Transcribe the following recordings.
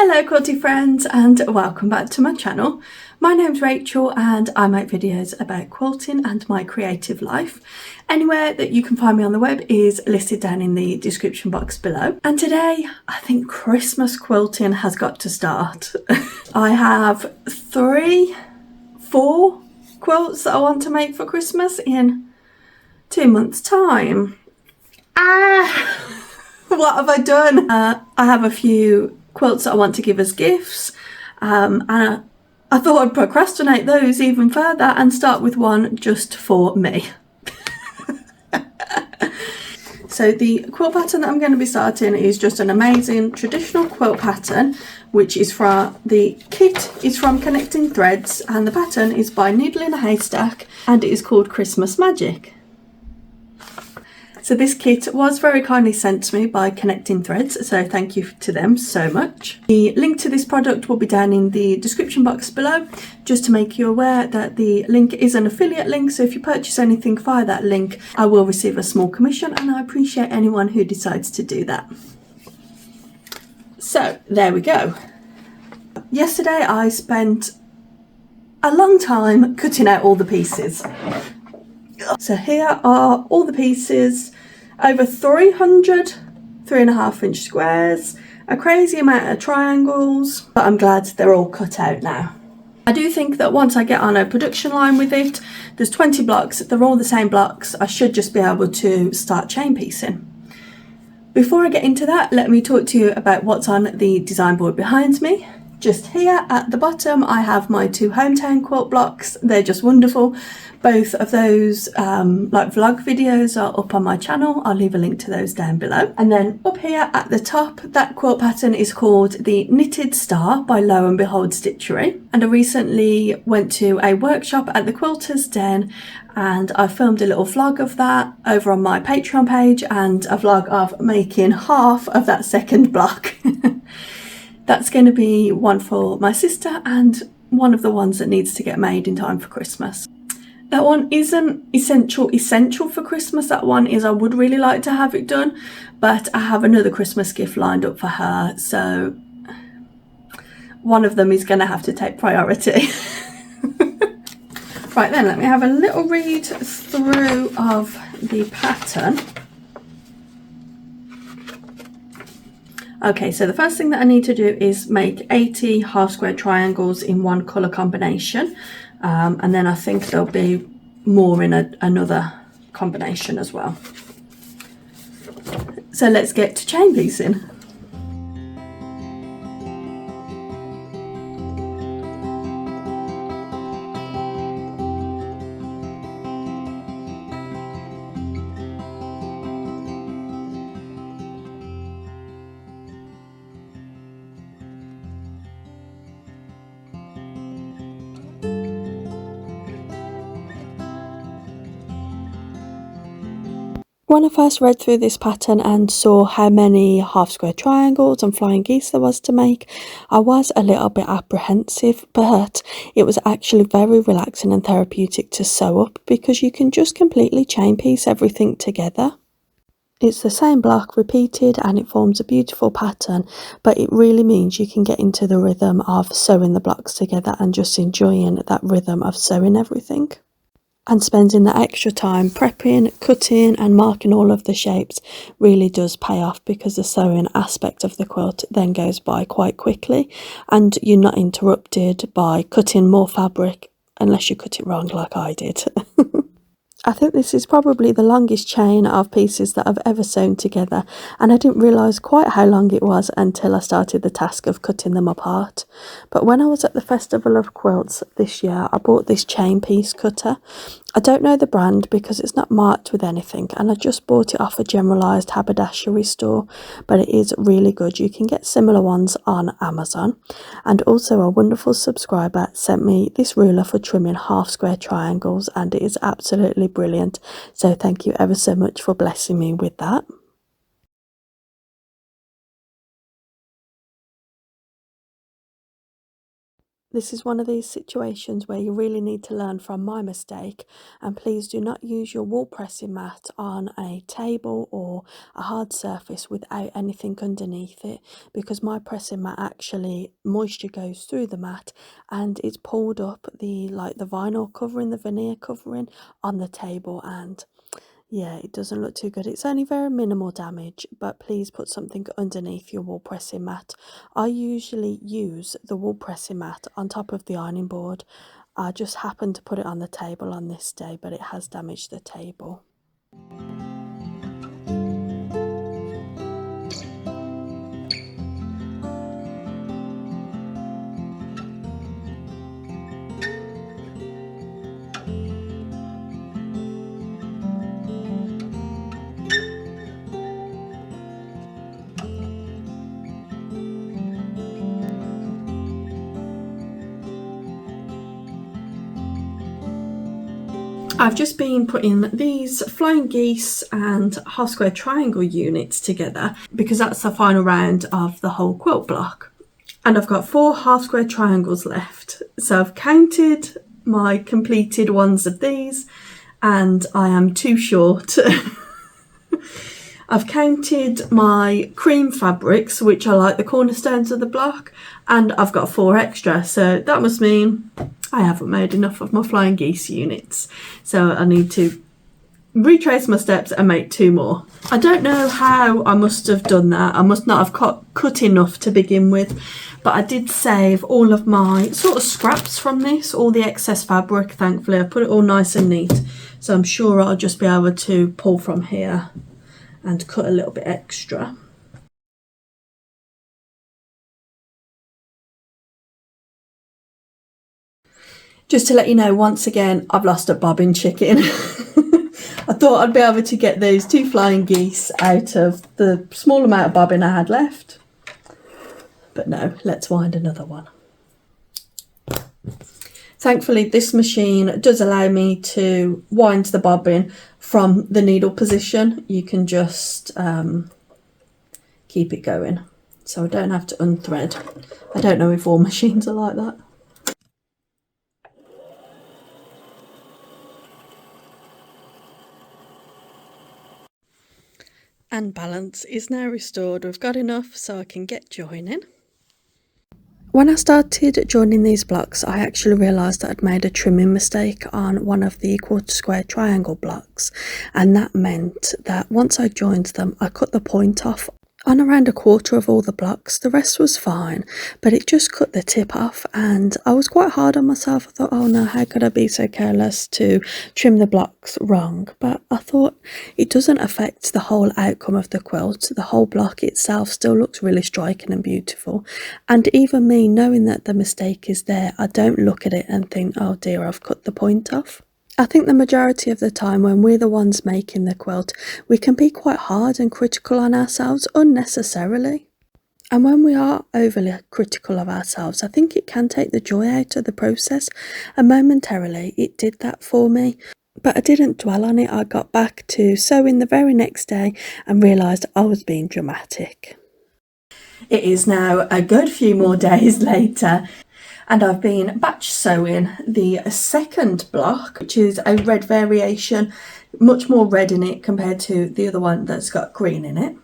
Hello quilty friends and welcome back to my channel. My name's Rachel and I make videos about quilting and my creative life. Anywhere that you can find me on the web is listed down in the description box below. And today I think Christmas quilting has got to start. I have 4 quilts that I want to make for Christmas in 2 months time. What have I done? I have a few quilts that I want to give as gifts, and I thought I'd procrastinate those even further and start with one just for me. So the quilt pattern that I'm going to be starting is just an amazing traditional quilt pattern, which is from the kit is from Connecting Threads, and the pattern is by Needle in a Haystack and it is called Christmas Magic. So this kit was very kindly sent to me by Connecting Threads, so thank you to them so much. The link to this product will be down in the description box below, just to make you aware that the link is an affiliate link, so if you purchase anything via that link, I will receive a small commission, and I appreciate anyone who decides to do that. So there we go. Yesterday I spent a long time cutting out all the pieces. So here are all the pieces, over 300 3.5 inch squares, a crazy amount of triangles, but I'm glad they're all cut out now. I do think that once I get on a production line with it, there's 20 blocks, they're all the same blocks, I should just be able to start chain piecing. Before I get into that, let me talk to you about what's on the design board behind me. Just here at the bottom I have my 2 hometown quilt blocks. They're just wonderful. Both of those like vlog videos are up on my channel. I'll leave a link to those down below. And then up here at the top, that quilt pattern is called the Knitted Star by Lo and Behold Stitchery. And I recently went to a workshop at the Quilter's Den and I filmed a little vlog of that over on my Patreon page and a vlog of making half of that second block. That's going to be one for my sister and one of the ones that needs to get made in time for Christmas. That one isn't essential for Christmas. That one is, I would really like to have it done, but I have another Christmas gift lined up for her, so one of them is going to have to take priority. Right then, let me have a little read through of the pattern. Okay, so the first thing that I need to do is make 80 half square triangles in one colour combination, and then I think there'll be more in another combination as well. So let's get to chain piecing. When I first read through this pattern and saw how many half square triangles and flying geese there was to make, I was a little bit apprehensive, but it was actually very relaxing and therapeutic to sew up because you can just completely chain piece everything together. It's the same block repeated and it forms a beautiful pattern, but it really means you can get into the rhythm of sewing the blocks together and just enjoying that rhythm of sewing everything. And spending the extra time prepping, cutting and marking all of the shapes really does pay off, because the sewing aspect of the quilt then goes by quite quickly and you're not interrupted by cutting more fabric unless you cut it wrong like I did. I think this is probably the longest chain of pieces that I've ever sewn together, and I didn't realise quite how long it was until I started the task of cutting them apart. But when I was at the Festival of Quilts this year, I bought this chain piece cutter. I don't know the brand because it's not marked with anything, and I just bought it off a generalised haberdashery store, but it is really good. You can get similar ones on Amazon. And also a wonderful subscriber sent me this ruler for trimming half square triangles, and it is absolutely brilliant, so thank you ever so much for blessing me with that. This is one of these situations where you really need to learn from my mistake, and please do not use your wall pressing mat on a table or a hard surface without anything underneath it, because my pressing mat actually, moisture goes through the mat and it's pulled up the vinyl covering, the veneer covering on the table, and yeah, it doesn't look too good. It's only very minimal damage, but please put something underneath your wall pressing mat. I usually use the wall pressing mat on top of the ironing board. I just happened to put it on the table on this day, but it has damaged the table. I've just been putting these flying geese and half square triangle units together because that's the final round of the whole quilt block. And I've got 4 half square triangles left. So I've counted my completed ones of these and I am too short. I've counted my cream fabrics, which are like the cornerstones of the block, and I've got 4 extra. So that must mean I haven't made enough of my flying geese units. So I need to retrace my steps and make 2 more. I don't know how I must have done that. I must not have cut enough to begin with, but I did save all of my sort of scraps from this, all the excess fabric, thankfully. I put it all nice and neat. So I'm sure I'll just be able to pull from here and cut a little bit extra. Just to let you know, once again, I've lost a bobbin chicken. I thought I'd be able to get those 2 flying geese out of the small amount of bobbin I had left. But no, let's wind another one. Thankfully, this machine does allow me to wind the bobbin from the needle position. You can just keep it going, so I don't have to unthread. I don't know if all machines are like that. And balance is now restored. We've got enough so I can get joining. When I started joining these blocks, I actually realised that I'd made a trimming mistake on one of the quarter square triangle blocks, and that meant that once I joined them, I cut the point off on around a quarter of all the blocks. The rest was fine, but it just cut the tip off, and I was quite hard on myself. I thought, oh no, how could I be so careless to trim the blocks wrong? But I thought it doesn't affect the whole outcome of the quilt. The whole block itself still looks really striking and beautiful, and even me knowing that the mistake is there, I don't look at it and think, oh dear, I've cut the point off. I think the majority of the time when we're the ones making the quilt, we can be quite hard and critical on ourselves unnecessarily. And when we are overly critical of ourselves, I think it can take the joy out of the process, and momentarily it did that for me. But I didn't dwell on it. I got back to sewing the very next day and realised I was being dramatic. It is now a good few more days later, and I've been batch sewing the second block, which is a red variation, much more red in it compared to the other one that's got green in it.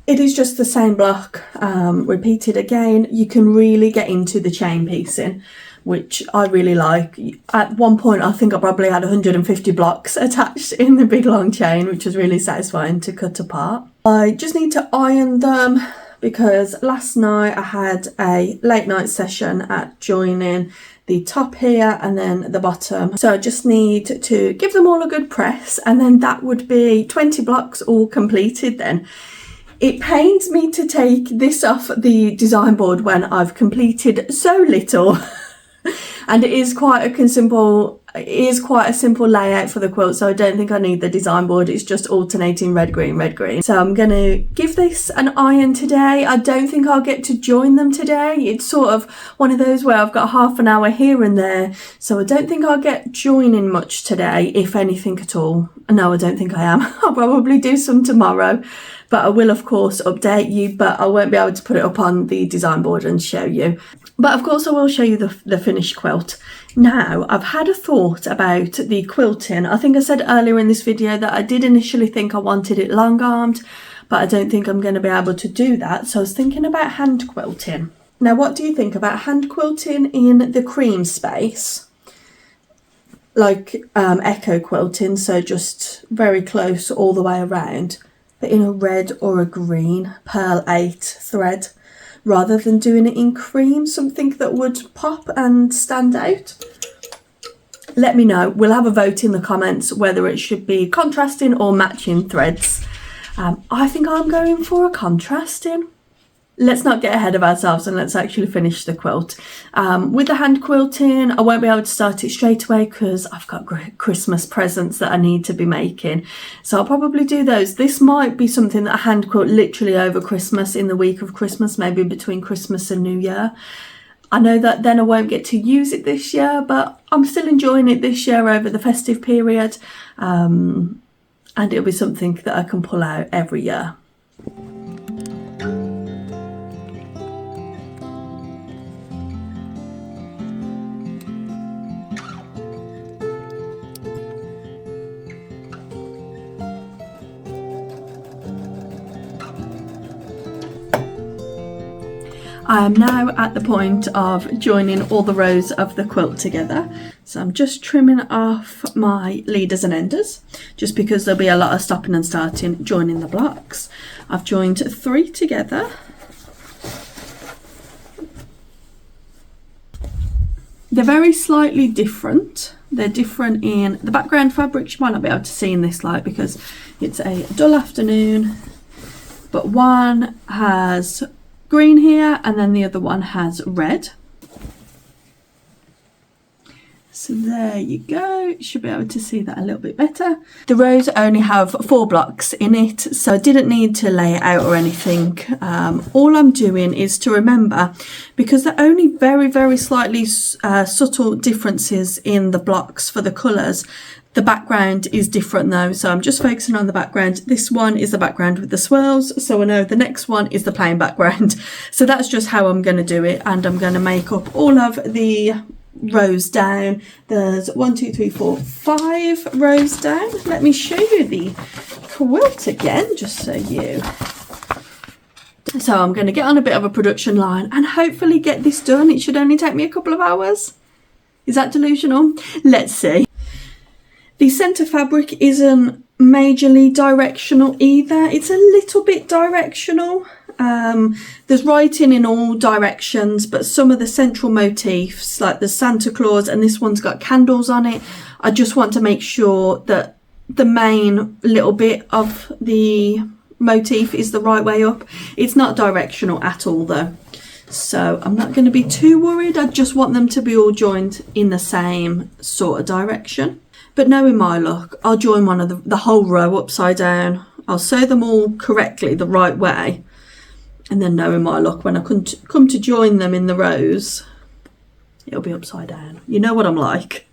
It is just the same block, repeated again. You can really get into the chain piecing, which I really like. At one point, I think I probably had 150 blocks attached in the big long chain, which was really satisfying to cut apart. I just need to iron them, because last night I had a late night session at joining the top here and then the bottom. So I just need to give them all a good press, and then that would be 20 blocks all completed then. It pains me to take this off the design board when I've completed so little. And it is quite a simple layout for the quilt, so I don't think I need the design board. It's just alternating red, green, red, green. So I'm going to give this an iron today. I don't think I'll get to join them today. It's sort of one of those where I've got half an hour here and there, so I don't think I'll get joining much today, if anything at all. No, I don't think I am. I'll probably do some tomorrow. but I will of course update you, but I won't be able to put it up on the design board and show you. But of course I will show you the finished quilt. Now, I've had a thought about the quilting. I think I said earlier in this video that I did initially think I wanted it long armed, but I don't think I'm going to be able to do that. So I was thinking about hand quilting. Now, what do you think about hand quilting in the cream space? Like echo quilting, so just very close all the way around, but in a red or a green pearl 8 thread, rather than doing it in cream, something that would pop and stand out. Let me know. We'll have a vote in the comments whether it should be contrasting or matching threads. I think I'm going for a contrasting. Let's not get ahead of ourselves and let's actually finish the quilt. With the hand quilting, I won't be able to start it straight away because I've got Christmas presents that I need to be making. So I'll probably do those. This might be something that I hand quilt literally over Christmas, in the week of Christmas, maybe between Christmas and New Year. I know that then I won't get to use it this year, but I'm still enjoying it this year over the festive period. And it'll be something that I can pull out every year. I am now at the point of joining all the rows of the quilt together. So I'm just trimming off my leaders and enders, just because there'll be a lot of stopping and starting joining the blocks. I've joined 3 together. They're very slightly different. They're different in the background fabrics. You might not be able to see in this light because it's a dull afternoon, but one has green here and then the other one has red. So there you go, you should be able to see that a little bit better. The rows only have 4 blocks in it, so I didn't need to lay it out or anything. All I'm doing is to remember, because there are only very slightly subtle differences in the blocks for the colours. The background is different though, so I'm just focusing on the background. This one is the background with the swirls, so I know the next one is the plain background. So that's just how I'm going to do it, and I'm going to make up all of the rows down. There's 1, 2, 3, 4, 5 rows down. Let me show you the quilt again, just so you... So I'm going to get on a bit of a production line and hopefully get this done. It should only take me a couple of hours. Is that delusional? Let's see. The centre fabric isn't majorly directional either. It's a little bit directional. There's writing in all directions, but some of the central motifs, like the Santa Claus, and this one's got candles on it, I just want to make sure that the main little bit of the motif is the right way up. It's not directional at all though, so I'm not going to be too worried. I just want them to be all joined in the same sort of direction. But knowing my luck, I'll join one of the whole row upside down. I'll sew them all correctly the right way. And then knowing my luck, when I come to join them in the rows, it'll be upside down. You know what I'm like.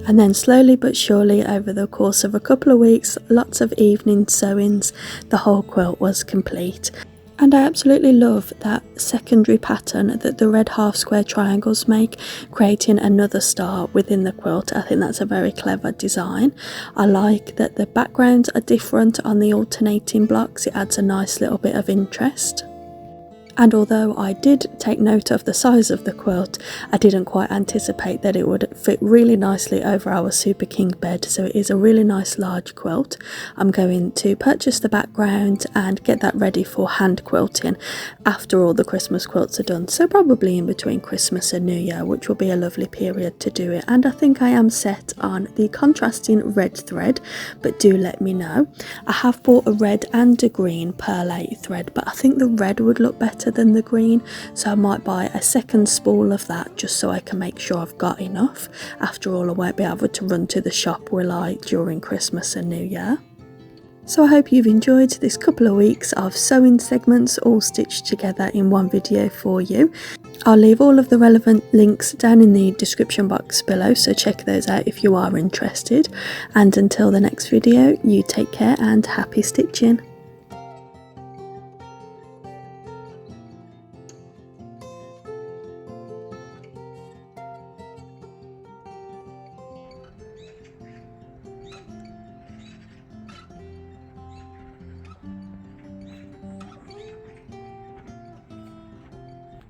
And then slowly but surely, over the course of a couple of weeks, lots of evening sewings, the whole quilt was complete. And I absolutely love that secondary pattern that the red half square triangles make, creating another star within the quilt. I think that's a very clever design. I like that the backgrounds are different on the alternating blocks. It adds a nice little bit of interest. And although I did take note of the size of the quilt, I didn't quite anticipate that it would fit really nicely over our Super King bed, so it is a really nice large quilt. I'm going to purchase the background and get that ready for hand quilting after all the Christmas quilts are done, so probably in between Christmas and New Year, which will be a lovely period to do it. And I think I am set on the contrasting red thread, but do let me know. I have bought a red and a green perlate thread, but I think the red would look better than the green, so I might buy a second spool of that just so I can make sure I've got enough. After all, I won't be able to run to the shop, will I, during Christmas and New Year? So I hope you've enjoyed this couple of weeks of sewing segments all stitched together in one video for you. I'll leave all of the relevant links down in the description box below, so check those out if you are interested. And until the next video, you take care and happy stitching.